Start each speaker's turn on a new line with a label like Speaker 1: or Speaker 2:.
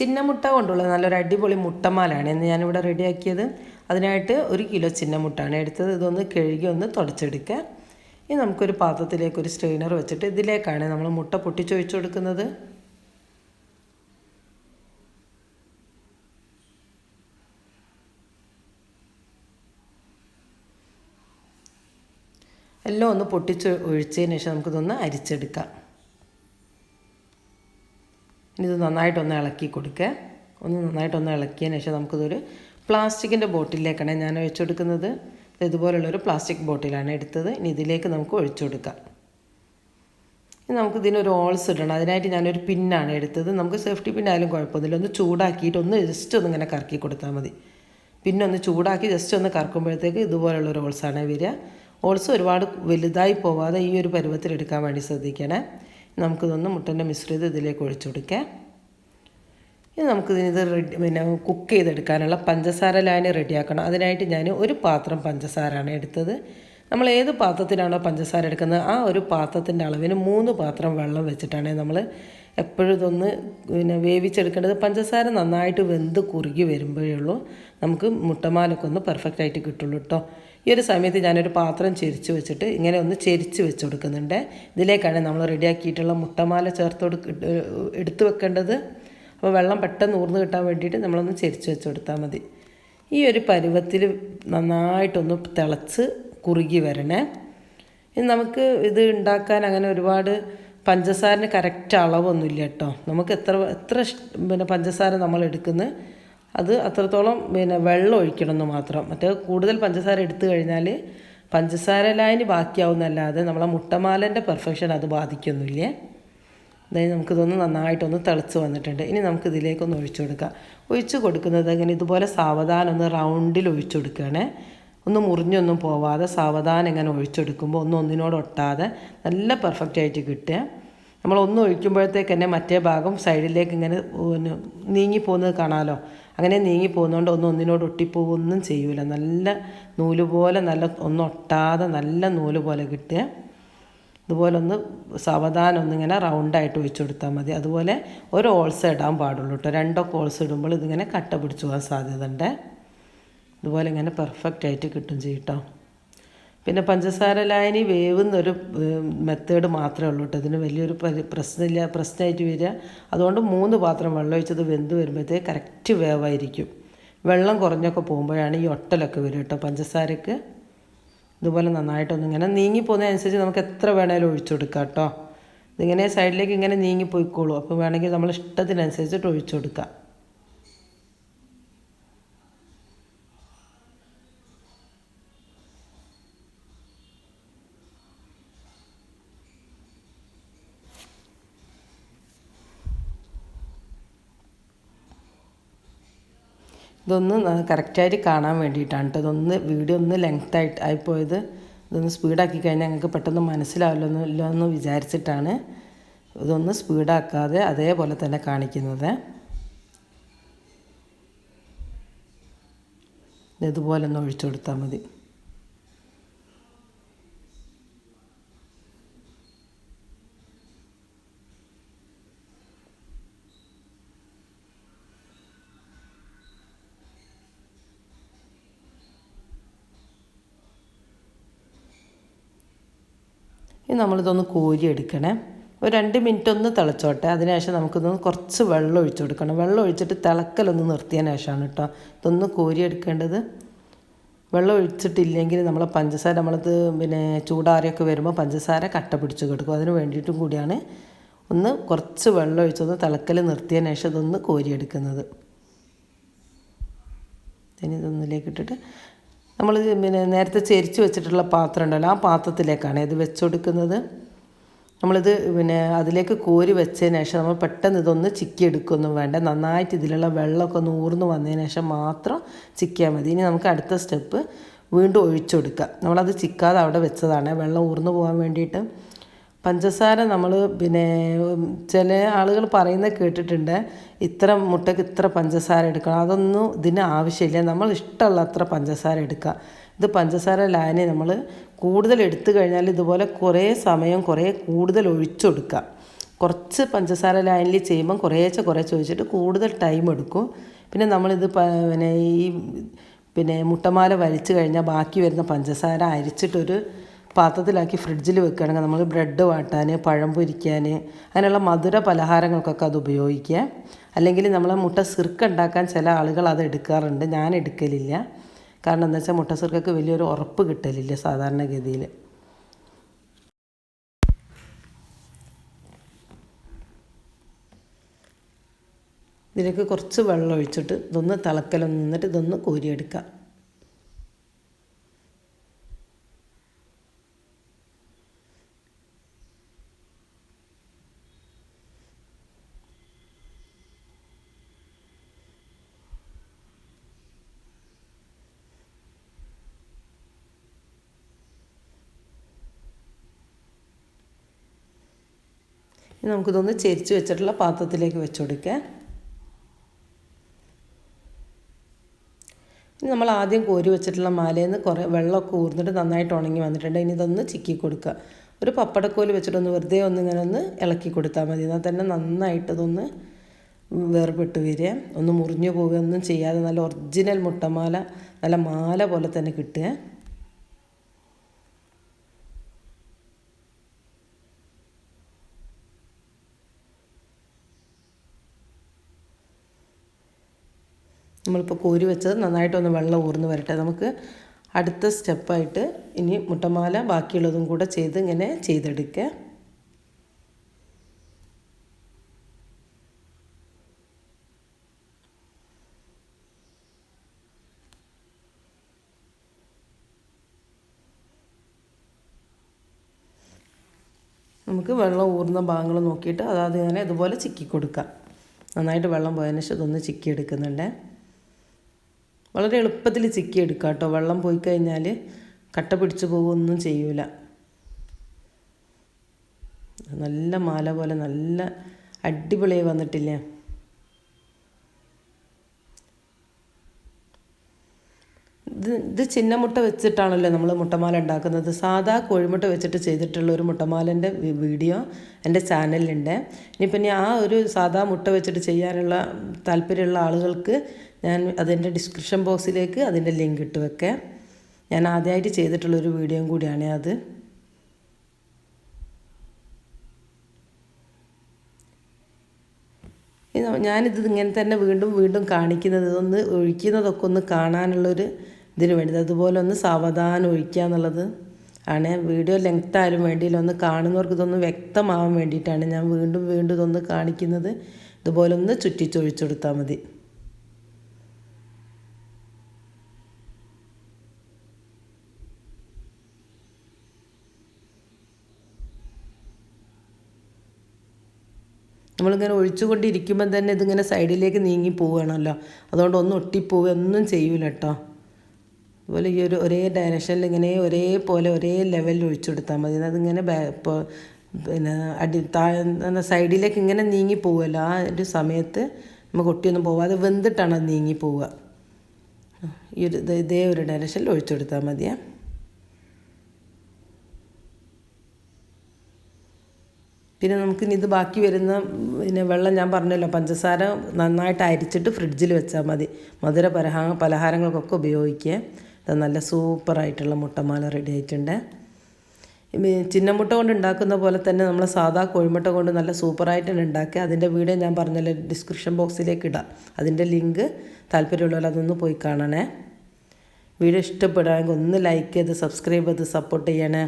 Speaker 1: ചിന്നമുട്ട കൊണ്ടുള്ള നല്ലൊരു അടിപൊളി മുട്ടമാലാണ് ഇന്ന് ഞാനിവിടെ റെഡിയാക്കിയത്. അതിനായിട്ട് 1 കിലോ ചിന്നമുട്ടാണ് എടുത്തത്. ഇതൊന്ന് കഴുകി ഒന്ന് തുടച്ചെടുക്കുക. ഇനി നമുക്കൊരു പാത്രത്തിലേക്ക് ഒരു സ്ട്രെയിനർ വെച്ചിട്ട് ഇതിലേക്കാണ് നമ്മൾ മുട്ട പൊട്ടിച്ചൊഴിച്ചു കൊടുക്കുന്നത്. എല്ലാം ഒന്ന് പൊട്ടിച്ച് ഒഴിച്ചതിന് ശേഷം നമുക്കിതൊന്ന് അരിച്ചെടുക്കാം. ഇനി ഇത് നന്നായിട്ടൊന്ന് ഇളക്കി കൊടുക്കുക. നന്നായിട്ടൊന്ന് ഇളക്കിയതിന് ശേഷം നമുക്കിതൊരു പ്ലാസ്റ്റിക്കിൻ്റെ ബോട്ടിലേക്കാണ് ഞാൻ ഒഴിച്ചു കൊടുക്കുന്നത്. ഇതുപോലുള്ളൊരു പ്ലാസ്റ്റിക് ബോട്ടിലാണ് എടുത്തത്. ഇനി ഇതിലേക്ക് നമുക്ക് ഒഴിച്ചു കൊടുക്കാം. ഇനി നമുക്കിതിനൊരു ഹോൾസ് ഇടണം. അതിനായിട്ട് ഞാനൊരു പിന്നാണ് എടുത്തത്. നമുക്ക് സേഫ്റ്റി പിന്നായാലും കുഴപ്പമൊന്നുമില്ല. ഒന്ന് ചൂടാക്കിയിട്ട് ജസ്റ്റ് ഒന്ന് ഇങ്ങനെ കറക്കി കൊടുത്താൽ മതി. പിന്നെ ഒന്ന് ചൂടാക്കി ജസ്റ്റ് ഒന്ന് കറക്കുമ്പോഴത്തേക്ക് ഇതുപോലുള്ളൊരു ഹോൾസാണ് വരിക. ഹോൾസ് ഒരുപാട് വലുതായി പോവാതെ ഈ ഒരു പരുവത്തിൽ എടുക്കാൻ വേണ്ടി ശ്രദ്ധിക്കണേ. നമുക്കിതൊന്ന് മുട്ടൻ്റെ മിശ്രിതം ഇതിലേക്ക് ഒഴിച്ചു കൊടുക്കാം. ഇനി നമുക്കിത് കുക്ക് ചെയ്തെടുക്കാനുള്ള പഞ്ചസാര ലായനി റെഡിയാക്കണം. അതിനായിട്ട് ഞാൻ ഒരു പാത്രം പഞ്ചസാരയാണ് എടുത്തത്. നമ്മൾ ഏത് പാത്രത്തിനാണോ പഞ്ചസാര എടുക്കുന്നത് ആ ഒരു പാത്രത്തിൻ്റെ അളവിന് 3 പാത്രം വെള്ളം വെച്ചിട്ടാണ് നമ്മൾ എപ്പോഴും ഇതൊന്ന് വേവിച്ചെടുക്കേണ്ടത്. പഞ്ചസാര നന്നായിട്ട് വെന്ത് കുറുകി വരുമ്പോഴേ ഉള്ളൂ നമുക്ക് മുട്ടമാലൊക്കെ ഒന്ന് പെർഫെക്റ്റ് ആയിട്ട് കിട്ടുള്ളൂ കേട്ടോ. ഈ ഒരു സമയത്ത് ഞാനൊരു പാത്രം ചെരിച്ച് വെച്ചിട്ട് ഇങ്ങനെ ഒന്ന് ചെരിച്ച് വെച്ച് കൊടുക്കുന്നുണ്ട്. ഇതിലേക്കാണ് നമ്മൾ റെഡിയാക്കിയിട്ടുള്ള മുട്ടമാല എടുത്ത് വെക്കേണ്ടത്. അപ്പോൾ വെള്ളം പെട്ടെന്ന് ഊർന്ന് കിട്ടാൻ വേണ്ടിയിട്ട് നമ്മളൊന്ന് ചെരിച്ച് വെച്ച് കൊടുത്താൽ മതി. ഈ ഒരു പരുവത്തിൽ നന്നായിട്ടൊന്ന് തിളച്ച് കുറുകി വരണേ. ഇനി നമുക്ക് ഇത് ഉണ്ടാക്കാൻ അങ്ങനെ ഒരുപാട് പഞ്ചസാരന് കറക്റ്റ് അളവൊന്നുമില്ല കേട്ടോ. നമുക്ക് എത്ര പഞ്ചസാര നമ്മൾ എടുക്കുന്നത് അത് അത്രത്തോളം വെള്ളം ഒഴിക്കണമെന്ന് മാത്രം. മറ്റേ കൂടുതൽ പഞ്ചസാര എടുത്തു കഴിഞ്ഞാൽ പഞ്ചസാര ലായനി ബാക്കിയാവുന്നല്ലാതെ നമ്മളെ മുട്ടമാലൻ്റെ പെർഫെക്ഷൻ അത് ബാധിക്കൊന്നുമില്ലേ. അതായത് നമുക്കിതൊന്ന് നന്നായിട്ടൊന്ന് തിളച്ച് വന്നിട്ടുണ്ട്. ഇനി നമുക്കിതിലേക്കൊന്ന് ഒഴിച്ചു കൊടുക്കാം. ഒഴിച്ച് കൊടുക്കുന്നത് അങ്ങനെ ഇതുപോലെ സാവധാനം ഒന്ന് റൗണ്ടിൽ ഒഴിച്ചു കൊടുക്കുകയാണ്. ഒന്ന് മുറിഞ്ഞൊന്നും പോവാതെ സാവധാനം ഇങ്ങനെ ഒഴിച്ചെടുക്കുമ്പോൾ ഒന്നിനോട് ഒട്ടാതെ നല്ല പെർഫെക്റ്റ് ആയിട്ട് കിട്ടുക. നമ്മളൊന്ന് ഒഴിക്കുമ്പോഴത്തേക്ക് തന്നെ മറ്റേ ഭാഗം സൈഡിലേക്ക് ഇങ്ങനെ നീങ്ങിപ്പോകുന്നത് കാണാമല്ലോ. അങ്ങനെ നീങ്ങി പോകുന്നതുകൊണ്ട് ഒന്നിനോട് ഒട്ടിപ്പോവുകയൊന്നും ചെയ്യൂല. നല്ല നൂല് പോലെ ഒന്നൊട്ടാതെ നല്ല നൂല് പോലെ കിട്ടുക. ഇതുപോലെ ഒന്ന് സാവധാനം ഒന്നിങ്ങനെ റൗണ്ടായിട്ട് ഒഴിച്ചു കൊടുത്താൽ മതി. അതുപോലെ ഒരു ഹോൾസ് ഇടാൻ പാടുള്ളൂ കേട്ടോ. 2 ഹോൾസ് ഇടുമ്പോൾ ഇതിങ്ങനെ കട്ട പിടിച്ചു പോകാൻ സാധ്യത ഉണ്ട്. ഇതുപോലെ ഇങ്ങനെ പെർഫെക്റ്റ് ആയിട്ട് കിട്ടും ചെയ്യും കേട്ടോ. പിന്നെ ലായനി വേവുന്നൊരു മെത്തേഡ് മാത്രമേ ഉള്ളൂ കേട്ടോ. ഇതിന് വലിയൊരു പ്രശ്നമായിട്ട് വരിക. അതുകൊണ്ട് 3 പാത്രം വെള്ളം ഒഴിച്ചത് വെന്ത് വരുമ്പോഴത്തേക്ക് കറക്റ്റ് വേവായിരിക്കും. വെള്ളം കുറഞ്ഞൊക്കെ പോകുമ്പോഴാണ് ഈ ഒട്ടലൊക്കെ വരും കേട്ടോ പഞ്ചസാരക്ക്. ഇതുപോലെ നന്നായിട്ടൊന്നിങ്ങനെ നീങ്ങിപ്പോകുന്നതനുസരിച്ച് നമുക്ക് എത്ര വേണേലും ഒഴിച്ചു കൊടുക്കാം കേട്ടോ. ഇതിങ്ങനെ സൈഡിലേക്ക് ഇങ്ങനെ നീങ്ങിപ്പോയിക്കോളൂ. അപ്പോൾ വേണമെങ്കിൽ നമ്മൾ ഇഷ്ടത്തിനനുസരിച്ചിട്ട് ഒഴിച്ചു കൊടുക്കാം. ഇതൊന്ന് കറക്റ്റായിട്ട് കാണാൻ വേണ്ടിയിട്ടാണ് കേട്ടോ. വീഡിയോ ഒന്ന് ലെങ്ത് ആയിപ്പോയത്. ഇതൊന്ന് സ്പീഡാക്കി കഴിഞ്ഞാൽ ഞങ്ങൾക്ക് പെട്ടെന്ന് മനസ്സിലാവില്ല എന്ന് വിചാരിച്ചിട്ടാണ് ഇതൊന്ന് സ്പീഡാക്കാതെ അതേപോലെ തന്നെ കാണിക്കുന്നത്. ഇതുപോലെ ഒന്ന് ഒഴിച്ചു കൊടുത്താൽ മതി. ഇനി നമ്മളിതൊന്ന് കോരിയെടുക്കണേ. ഒരു 2 മിനിറ്റ് ഒന്ന് തിളച്ചോട്ടെ. അതിനുശേഷം നമുക്കിതൊന്ന് കുറച്ച് വെള്ളം ഒഴിച്ചു കൊടുക്കണം. വെള്ളം ഒഴിച്ചിട്ട് തിളക്കലൊന്ന് നിർത്തിയതിന് ശേഷമാണ് കേട്ടോ ഇതൊന്ന് കോരിയെടുക്കേണ്ടത്. വെള്ളം ഒഴിച്ചിട്ടില്ലെങ്കിൽ നമ്മളത് ചൂടാറിയൊക്കെ വരുമ്പോൾ പഞ്ചസാര കട്ട പിടിച്ച് കിടക്കും. അതിന് വേണ്ടിയിട്ടും കൂടിയാണ് ഒന്ന് കുറച്ച് വെള്ളം ഒഴിച്ചൊന്ന് തിളക്കൽ നിർത്തിയതിന് ശേഷം ഇതൊന്ന് കോരിയെടുക്കുന്നത്. ഇനി ഇതൊന്നിലേക്ക് ഇട്ടിട്ട് നമ്മൾ നേരത്തെ ചെരിച്ച് വെച്ചിട്ടുള്ള പാത്രം ഉണ്ടല്ലോ ആ പാത്രത്തിലേക്കാണ് ഇത് വെച്ച് കൊടുക്കുന്നത്. നമ്മളിത് അതിലേക്ക് കോരി വെച്ചതിന് ശേഷം നമ്മൾ പെട്ടെന്ന് ഇതൊന്ന് ചിക്കി എടുക്കുകയൊന്നും വേണ്ട. നന്നായിട്ട് ഇതിലുള്ള വെള്ളമൊക്കെ ഒന്ന് ഊർന്ന് വന്നതിന് ശേഷം മാത്രം ചിക്കിയാൽ മതി. ഇനി നമുക്ക് അടുത്ത സ്റ്റെപ്പ് വീണ്ടും ഒഴിച്ചു കൊടുക്കുക. നമ്മളത് ചിക്കാതെ അവിടെ വെച്ചതാണ് വെള്ളം ഊർന്ന് പോകാൻ വേണ്ടിയിട്ട്. പഞ്ചസാര നമ്മൾ ചില ആളുകൾ പറയുന്നത് കേട്ടിട്ടുണ്ട്, ഇത്ര മുട്ടയ്ക്ക് ഇത്ര പഞ്ചസാര എടുക്കണം. അതൊന്നും ഇതിന് ആവശ്യമില്ല. നമ്മൾ ഇഷ്ടമുള്ള അത്ര പഞ്ചസാര എടുക്കുക. ഇത് പഞ്ചസാര ലായനി നമ്മൾ കൂടുതൽ എടുത്തു കഴിഞ്ഞാൽ ഇതുപോലെ കുറേ സമയം കൂടുതൽ ഒഴിച്ചു കൊടുക്കുക. കുറച്ച് പഞ്ചസാര ലൈനിൽ ചെയ്യുമ്പം കുറേശ്ശെ ഒഴിച്ചിട്ട് കൂടുതൽ ടൈം എടുക്കും. പിന്നെ നമ്മളിത് പിന്നെ മുട്ടമാല വലിച്ചു കഴിഞ്ഞാൽ ബാക്കി വരുന്ന പഞ്ചസാര അരിച്ചിട്ടൊരു പാത്രത്തിലാക്കി ഫ്രിഡ്ജിൽ വെക്കുകയാണെങ്കിൽ നമ്മൾ ബ്രെഡ് വാട്ടാൻ, പഴം പൊരിക്കാൻ, അങ്ങനെയുള്ള മധുര പലഹാരങ്ങൾക്കൊക്കെ അത് ഉപയോഗിക്കുക. അല്ലെങ്കിൽ നമ്മൾ മുട്ട സിർക്ക് ഉണ്ടാക്കാൻ ചില ആളുകൾ അത് എടുക്കാറുണ്ട്. ഞാൻ എടുക്കലില്ല. കാരണം എന്താ വെച്ചാൽ മുട്ട സിർക്കക്ക് വലിയൊരു ഉറപ്പ് കിട്ടലില്ല സാധാരണഗതിയിൽ. ഇതിലേക്ക് കുറച്ച് വെള്ളം ഒഴിച്ചിട്ട് ഇതൊന്ന് തിളക്കലൊന്ന് നിന്നിട്ട് ഇതൊന്ന് കോരിയെടുക്കാം. ഇനി നമുക്കിതൊന്ന് ചെരിച്ച് വെച്ചിട്ടുള്ള പാത്രത്തിലേക്ക് വെച്ച് കൊടുക്കാം. ഇനി നമ്മൾ ആദ്യം കോരി വെച്ചിട്ടുള്ള മാലയിൽ നിന്ന് കുറേ വെള്ളമൊക്കെ ഊർന്നിട്ട് നന്നായിട്ട് ഉണങ്ങി വന്നിട്ടുണ്ട്. ഇനി ഇതൊന്ന് ചിക്കി കൊടുക്കുക. ഒരു പപ്പടക്കോല് വെച്ചിട്ടൊന്ന് വെറുതെ ഇങ്ങനെ ഒന്ന് ഇളക്കി കൊടുത്താൽ മതി. എന്നാൽ തന്നെ നന്നായിട്ട് ഇതൊന്ന് വേർപെട്ട് വരിക. ഒന്ന് മുറിഞ്ഞു പോവുകയൊന്നും ചെയ്യാതെ നല്ല ഒറിജിനൽ മുട്ടമാല, നല്ല മാല പോലെ തന്നെ കിട്ടുക. നമ്മളിപ്പോൾ കോരി വെച്ചത് നന്നായിട്ടൊന്ന് വെള്ളം ഊർന്ന് വരട്ടെ. നമുക്ക് അടുത്ത സ്റ്റെപ്പായിട്ട് ഇനി മുട്ടമാല ബാക്കിയുള്ളതും കൂടെ ചെയ്ത് ഇങ്ങനെ ചെയ്തെടുക്കുക. നമുക്ക് വെള്ളം ഊർന്ന ഭാഗങ്ങൾ നോക്കിയിട്ട് അതായത് ഇങ്ങനെ ഇതുപോലെ ചിക്കി കൊടുക്കാം. നന്നായിട്ട് വെള്ളം പോയതിന് ശേഷം ഇതൊന്ന് ചിക്കി എടുക്കുന്നുണ്ട്. വളരെ എളുപ്പത്തിൽ ചിക്കി എടുക്കാം കേട്ടോ. വെള്ളം പോയി കഴിഞ്ഞാൽ കട്ട പിടിച്ചു പോകുകയൊന്നും ചെയ്യൂല. നല്ല മാല പോലെ നല്ല അടിപൊളിയായി വന്നിട്ടില്ലേ? ഇത് ചിന്നമുട്ട വെച്ചിട്ടാണല്ലോ നമ്മൾ മുട്ടമാല ഉണ്ടാക്കുന്നത്. സാധാ കോഴിമുട്ട വെച്ചിട്ട് ചെയ്തിട്ടുള്ള ഒരു മുട്ടമാലൻ്റെ വീഡിയോ എൻ്റെ ചാനലിലുണ്ട്. ഇനി ആ ഒരു സാധാ മുട്ട വെച്ചിട്ട് ചെയ്യാനുള്ള താല്പര്യമുള്ള ആളുകൾക്ക് ഞാൻ അതിൻ്റെ ഡിസ്ക്രിപ്ഷൻ ബോക്സിലേക്ക് അതിൻ്റെ ലിങ്ക് ഇട്ട് വെക്കാം. ഞാൻ ആദ്യമായിട്ട് ചെയ്തിട്ടുള്ളൊരു വീഡിയോയും കൂടിയാണ് അത്. ഞാനിത് ഇങ്ങനെ തന്നെ വീണ്ടും കാണിക്കുന്നത്, ഇതൊന്ന് ഒഴിക്കുന്നതൊക്കെ ഒന്ന് കാണാനുള്ളൊരു ഇതിന് വേണ്ടി, അതുപോലെ ഒന്ന് സാവധാനം ഒഴിക്കുക എന്നുള്ളത് ആണ്. വീഡിയോ ലെങ്ത് ആയാലും വേണ്ടിയില്ല, ഒന്ന് കാണുന്നവർക്ക് ഇതൊന്ന് വ്യക്തമാവാൻ വേണ്ടിയിട്ടാണ് ഞാൻ വീണ്ടും ഇതൊന്ന് കാണിക്കുന്നത്. ഇതുപോലെ ഒന്ന് ചുറ്റിച്ചൊഴിച്ചെടുത്താൽ മതി. നമ്മളിങ്ങനെ ഒഴിച്ചുകൊണ്ടിരിക്കുമ്പം തന്നെ ഇതിങ്ങനെ സൈഡിലേക്ക് നീങ്ങി പോവുകയാണല്ലോ. അതുകൊണ്ട് ഒന്നും ഒട്ടിപ്പോവുക ഒന്നും ചെയ്യൂല കേട്ടോ. അതുപോലെ ഈ ഒരേ ഡയറക്ഷനിൽ ഇങ്ങനെ ഒരേപോലെ ഒരേ ലെവലിൽ ഒഴിച്ചെടുത്താൽ മതി. അതിങ്ങനെ ഇപ്പോൾ സൈഡിലേക്ക് ഇങ്ങനെ നീങ്ങി പോവുമല്ലോ. ആ ഒരു സമയത്ത് നമുക്ക് ഒട്ടിയൊന്നും പോവാതെ വെന്തിട്ടാണ് അത് നീങ്ങി പോവുക. ഇതേ ഒരു ഡയറക്ഷനിൽ ഒഴിച്ചെടുത്താൽ മതിയേ. പിന്നെ നമുക്കിനി ഇത് ബാക്കി വരുന്ന വെള്ളം ഞാൻ പറഞ്ഞല്ലോ, പഞ്ചസാര നന്നായിട്ട് അരിച്ചിട്ട് ഫ്രിഡ്ജിൽ വെച്ചാൽ മതി. മധുര പലഹാരങ്ങൾക്കൊക്കെ ഉപയോഗിക്കുക. അത് നല്ല സൂപ്പറായിട്ടുള്ള മുട്ടമാല റെഡി ആയിട്ടുണ്ട്. ചിന്നമുട്ട കൊണ്ട് ഉണ്ടാക്കുന്ന പോലെ തന്നെ നമ്മൾ സാധാ കോഴിമുട്ട കൊണ്ട് നല്ല സൂപ്പറായിട്ടാണ് ഉണ്ടാക്കുക. അതിൻ്റെ വീഡിയോ ഞാൻ പറഞ്ഞല്ലോ ഡിസ്ക്രിപ്ഷൻ ബോക്സിലേക്ക് ഇടാം. അതിൻ്റെ ലിങ്ക് താല്പര്യമുള്ളവർ അതൊന്ന് പോയി കാണണേ. വീഡിയോ ഇഷ്ടപ്പെടുകയാണെങ്കിൽ ഒന്ന് ലൈക്ക് ചെയ്ത് സബ്സ്ക്രൈബ് ചെയ്ത് സപ്പോർട്ട് ചെയ്യണേ.